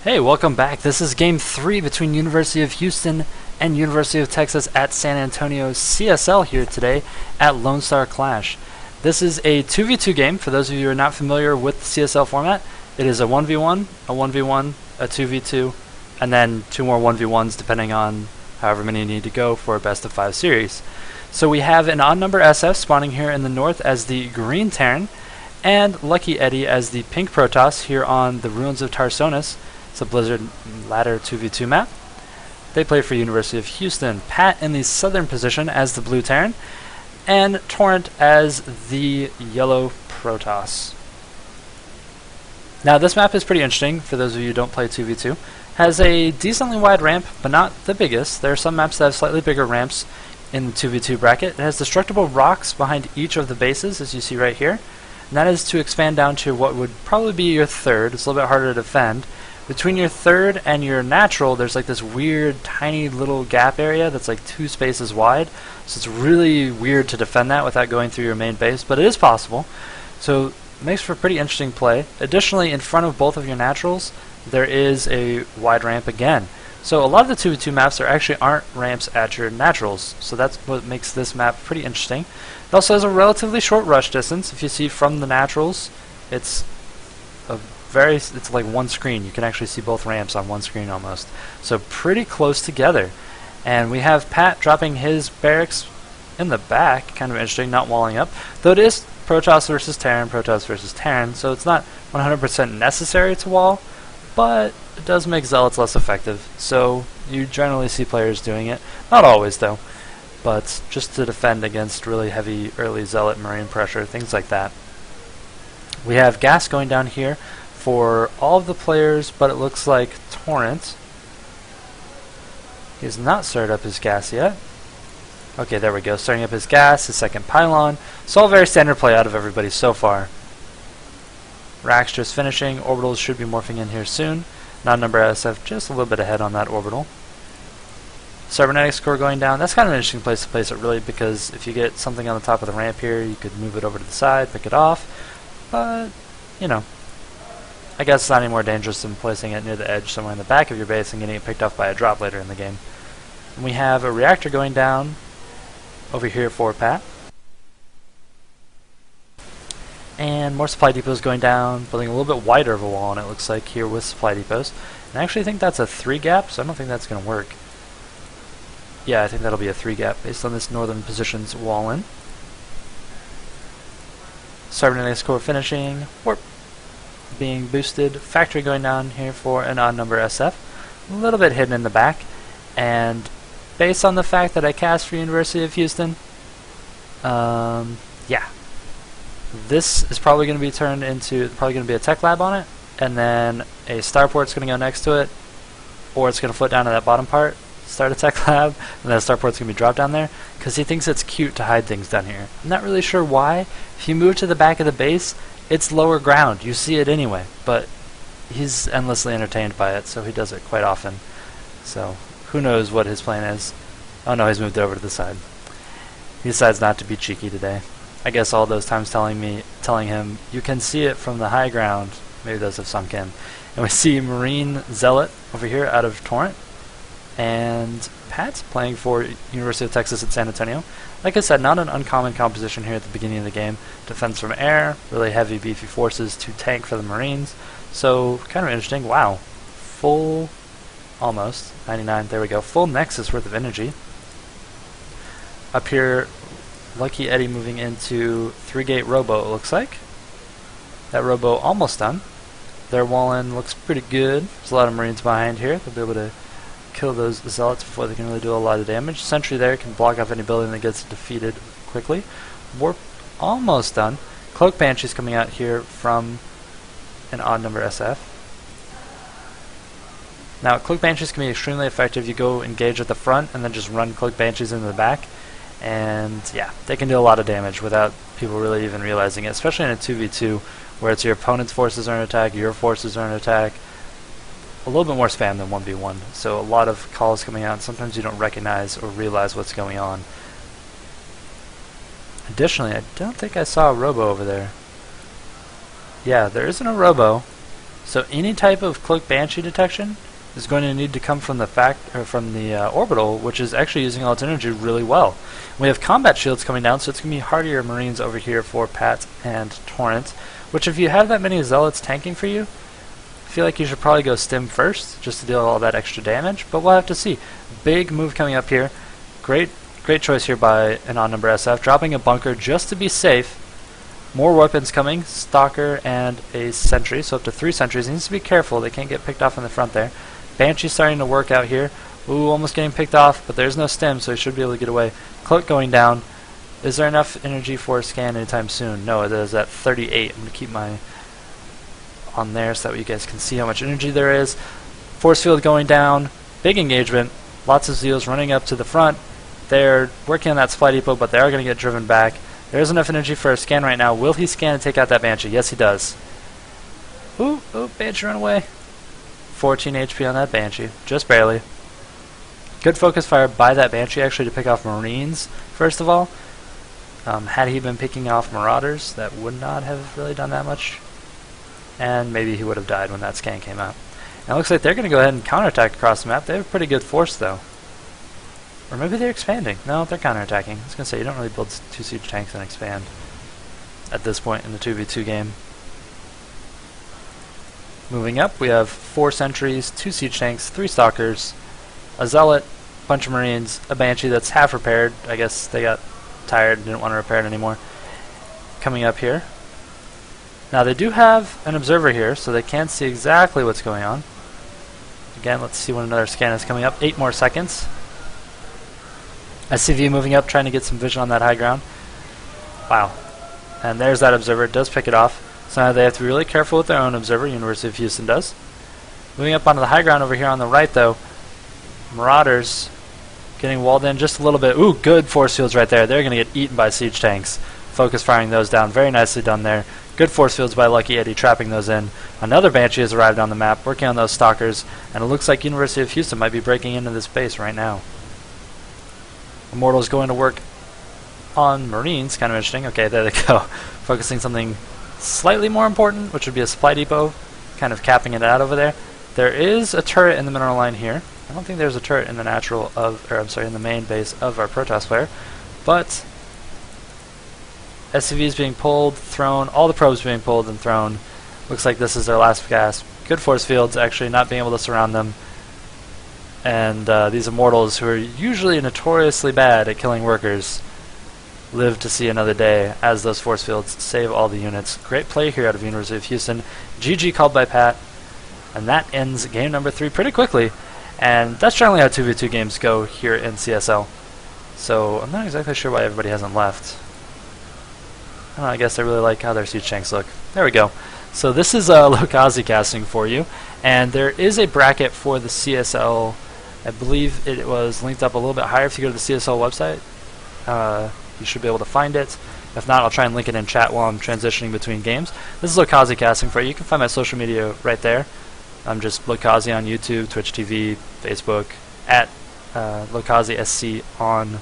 Hey, welcome back. This is Game 3 between University of Houston and University of Texas at San Antonio. CSL here today at Lone Star Clash. This is a 2v2 game. For those of you who are not familiar with the CSL format, it is a 1v1, a 1v1, a 2v2, and then two more 1v1s depending on however many you need to go for a best of 5 series. So we have an odd number SF spawning here in the north as the green Terran, and Lucky Eddie as the pink Protoss here on the Ruins of Tarsonis. It's a Blizzard ladder 2v2 map. They play for University of Houston. Pat in the southern position as the blue Terran, and Torrent as the yellow Protoss. Now this map is pretty interesting for those of you who don't play 2v2. Has a decently wide ramp, but not the biggest. There are some maps that have slightly bigger ramps in the 2v2 bracket. It has destructible rocks behind each of the bases, as you see right here. And that is to expand down to what would probably be your third. It's a little bit harder to defend. Between your third and your natural, there's like this weird tiny little gap area that's like 2 spaces wide. So it's really weird to defend that without going through your main base, but it is possible. So it makes for pretty interesting play. Additionally, in front of both of your naturals, there is a wide ramp again. So a lot of the 2v2 maps actually aren't ramps at your naturals. So that's what makes this map pretty interesting. It also has a relatively short rush distance. If you see from the naturals, it's like one screen. You can actually see both ramps on one screen almost. So pretty close together. And we have Pat dropping his barracks in the back. Kind of interesting, not walling up. Though it is Protoss versus Terran, so it's not 100% necessary to wall, but it does make Zealots less effective. So you generally see players doing it. Not always though, but just to defend against really heavy early Zealot Marine pressure, things like that. We have gas going down here for all of the players, but it looks like Torrent, he has not started up his gas yet. Okay, there we go, starting up his gas, his second pylon. So all very standard play out of everybody so far. Rack's just finishing, orbitals should be morphing in here soon. Non-number SF just a little bit ahead on that orbital. Cybernetics core going down. That's kind of an interesting place to place it really, because if you get something on the top of the ramp here, you could move it over to the side, pick it off, but you know, I guess it's not any more dangerous than placing it near the edge somewhere in the back of your base and getting it picked off by a drop later in the game. And we have a reactor going down over here for Pat. And more supply depots going down, building a little bit wider of a wall, and it looks like here with supply depots. And I actually think that's a 3 gap, so I don't think that's going to work. Yeah, I think that'll be a 3 gap based on this northern position's wall in. Cybernetics core finishing. Warp being boosted. Factory going down here for an odd number SF. A little bit hidden in the back. And based on the fact that I cast for University of Houston, yeah. This is probably going to be turned into, a tech lab on it, and then a starport's going to go next to it, or it's going to float down to that bottom part, start a tech lab, and then a starport's going to be dropped down there, because he thinks it's cute to hide things down here. I'm not really sure why. If you move to the back of the base, it's lower ground. You see it anyway, but he's endlessly entertained by it, so he does it quite often. So who knows what his plan is. Oh no, he's moved over to the side. He decides not to be cheeky today. I guess all those times telling him, you can see it from the high ground, maybe those have sunk in. And we see Marine Zealot over here out of Torrent. And Pat's playing for University of Texas at San Antonio. Like I said, not an uncommon composition here at the beginning of the game. Defense from air, really heavy beefy forces to tank for the Marines. So kind of interesting. Wow. Full, almost, 99, there we go. Full Nexus worth of energy. Up here, Lucky Eddie moving into 3-gate Robo, it looks like. That Robo almost done. Their wall-in looks pretty good. There's a lot of Marines behind here. They'll be able to kill those Zealots before they can really do a lot of damage. Sentry there can block off any building that gets defeated quickly. Warp almost done. Cloak Banshee's coming out here from an odd number SF. Now, Cloak Banshees can be extremely effective. You go engage at the front and then just run Cloak Banshees into the back. And yeah, they can do a lot of damage without people really even realizing it, especially in a 2v2 where it's your opponent's forces are in attack, your forces are in attack. A little bit more spam than 1v1, so a lot of calls coming out, and sometimes you don't recognize or realize what's going on. Additionally, I don't think I saw a Robo over there. Yeah, there isn't a Robo. So any type of cloak banshee detection is going to need to come from the orbital, which is actually using all its energy really well. We have combat shields coming down, so it's going to be hardier Marines over here for Pat and Torrent, which if you have that many Zealots tanking for you, I feel like you should probably go Stim first, just to deal all that extra damage, but we'll have to see. Big move coming up here. Great choice here by an odd number SF, dropping a bunker just to be safe. More weapons coming, Stalker and a Sentry, so up to 3 sentries. He needs to be careful, they can't get picked off in the front there. Banshee starting to work out here. Ooh, almost getting picked off, but there's no stim, so he should be able to get away. Cloak going down. Is there enough energy for a scan anytime soon? No, it is at 38. I'm going to keep my on there so that you guys can see how much energy there is. Force field going down. Big engagement. Lots of Zeals running up to the front. They're working on that supply depot, but they are going to get driven back. There's enough energy for a scan right now. Will he scan and take out that Banshee? Yes, he does. Ooh, Banshee run away. 14 HP on that Banshee, just barely. Good focus fire by that Banshee actually to pick off Marines, first of all. Had he been picking off Marauders, that would not have really done that much. And maybe he would have died when that scan came out. And it looks like they're going to go ahead and counterattack across the map. They have a pretty good force, though. Or maybe they're expanding. No, they're counterattacking. I was going to say, you don't really build 2 siege tanks and expand at this point in the 2v2 game. Moving up, we have 4 sentries, 2 siege tanks, 3 stalkers, a zealot, bunch of marines, a banshee that's half repaired. I guess they got tired and didn't want to repair it anymore. Coming up here. Now they do have an observer here, so they can see exactly what's going on. Again, let's see when another scan is coming up. 8 more seconds. SCV moving up, trying to get some vision on that high ground. Wow. And there's that observer. It does pick it off. So now they have to be really careful with their own observer. University of Houston does. Moving up onto the high ground over here on the right, though. Marauders getting walled in just a little bit. Ooh, good force fields right there. They're going to get eaten by siege tanks. Focus firing those down. Very nicely done there. Good force fields by Lucky Eddie, trapping those in. Another Banshee has arrived on the map, working on those stalkers. And it looks like University of Houston might be breaking into this base right now. Immortal's going to work on Marines. Kind of interesting. Okay, there they go. Focusing something slightly more important, which would be a supply depot, kind of capping it out over there. There is a turret in the mineral line here. I don't think there's a turret in the in the main base of our Protoss player, but SCV is being pulled, thrown, all the probes being pulled and thrown. Looks like this is their last gasp. Good force fields, actually not being able to surround them. And these Immortals, who are usually notoriously bad at killing workers, live to see another day as those force fields save all the units. Great play here out of University of Houston. GG called by Pat. And that ends game number 3 pretty quickly. And that's generally how 2v2 games go here in CSL. So I'm not exactly sure why everybody hasn't left. I don't know, I guess I really like how their siege tanks look. There we go. So this is Lokazi casting for you. And there is a bracket for the CSL. I believe it was linked up a little bit higher if you go to the CSL website. You should be able to find it. If not, I'll try and link it in chat while I'm transitioning between games. This is Lokazi casting for you. You can find my social media right there. I'm just Lokazi on YouTube, Twitch TV, Facebook, at Lokazi SC on